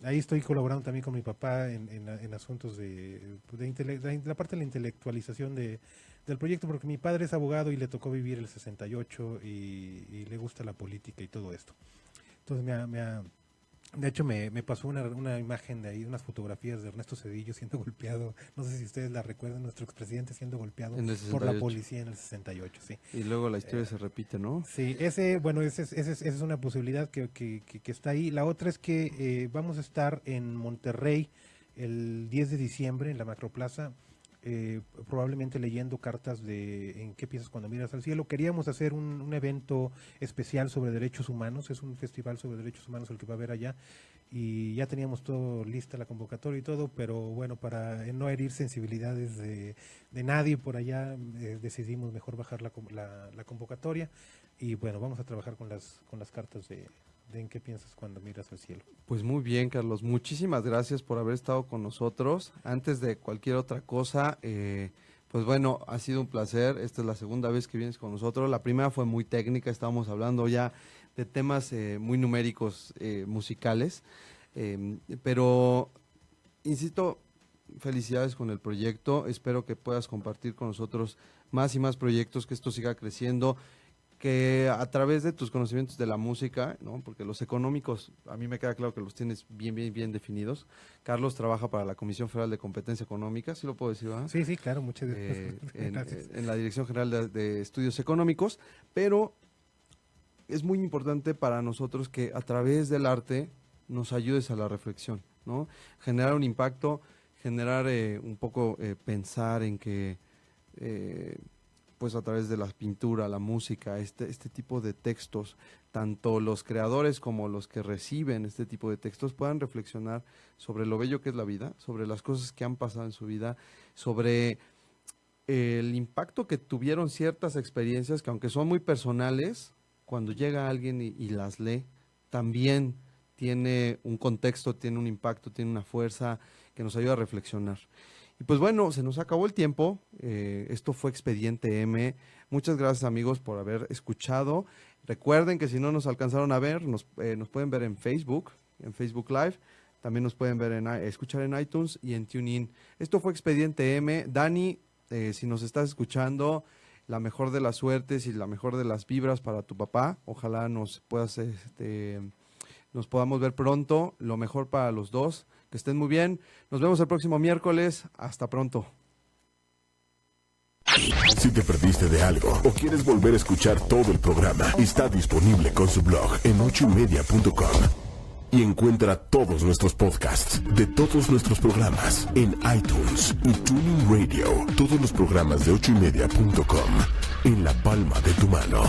[SPEAKER 3] Ahí estoy colaborando también con mi papá en asuntos de la parte de la intelectualización del proyecto, porque mi padre es abogado y le tocó vivir el 68 y le gusta la política y todo esto. Entonces de hecho me pasó una imagen de ahí, unas fotografías de Ernesto Zedillo siendo golpeado, no sé si ustedes la recuerdan, nuestro expresidente siendo golpeado
[SPEAKER 2] En el
[SPEAKER 3] por la
[SPEAKER 2] 68.
[SPEAKER 3] policía en el 68, sí.
[SPEAKER 2] Y luego la historia se repite, ¿no?
[SPEAKER 3] Sí, esa es una posibilidad que está ahí. La otra es que vamos a estar en Monterrey el 10 de diciembre en la Macroplaza, probablemente leyendo cartas de ¿En qué piensas cuando miras al cielo? Queríamos hacer un evento especial sobre derechos humanos, es un festival sobre derechos humanos el que va a haber allá, y ya teníamos todo lista, la convocatoria y todo, pero bueno, para no herir sensibilidades de nadie por allá, decidimos mejor bajar la convocatoria, y bueno, vamos a trabajar con las cartas de ¿En qué piensas cuando miras al cielo?
[SPEAKER 2] Pues muy bien, Carlos. Muchísimas gracias por haber estado con nosotros. Antes de cualquier otra cosa, pues bueno, ha sido un placer. Esta es la segunda vez que vienes con nosotros. La primera fue muy técnica, estábamos hablando ya de temas muy numéricos, musicales. Pero, insisto, felicidades con el proyecto. Espero que puedas compartir con nosotros más y más proyectos, que esto siga creciendo, que a través de tus conocimientos de la música, ¿no? Porque los económicos, a mí me queda claro que los tienes bien definidos. Carlos trabaja para la Comisión Federal de Competencia Económica, ¿sí lo puedo decir, verdad?
[SPEAKER 3] Sí, sí, claro, muchas gracias.
[SPEAKER 2] En la Dirección General de Estudios Económicos, pero es muy importante para nosotros que a través del arte nos ayudes a la reflexión, ¿no? Generar un impacto, generar un poco pensar en que pues a través de la pintura, la música, este tipo de textos, tanto los creadores como los que reciben este tipo de textos puedan reflexionar sobre lo bello que es la vida, sobre las cosas que han pasado en su vida, sobre el impacto que tuvieron ciertas experiencias que, aunque son muy personales, cuando llega alguien y las lee, también tiene un contexto, tiene un impacto, tiene una fuerza que nos ayuda a reflexionar. Y pues bueno, se nos acabó el tiempo. Esto fue Expediente M. Muchas gracias, amigos, por haber escuchado. Recuerden que si no nos alcanzaron a ver, nos pueden ver en Facebook Live. También nos pueden ver escuchar en iTunes y en TuneIn. Esto fue Expediente M. Dani, si nos estás escuchando, la mejor de las suertes y la mejor de las vibras para tu papá. Ojalá nos podamos ver pronto. Lo mejor para los dos. Que estén muy bien. Nos vemos el próximo miércoles. Hasta pronto.
[SPEAKER 1] Si te perdiste de algo o quieres volver a escuchar todo el programa, está disponible con su blog en 8ymedia.com. Y encuentra todos nuestros podcasts de todos nuestros programas en iTunes y TuneIn Radio. Todos los programas de 8ymedia.com en la palma de tu mano.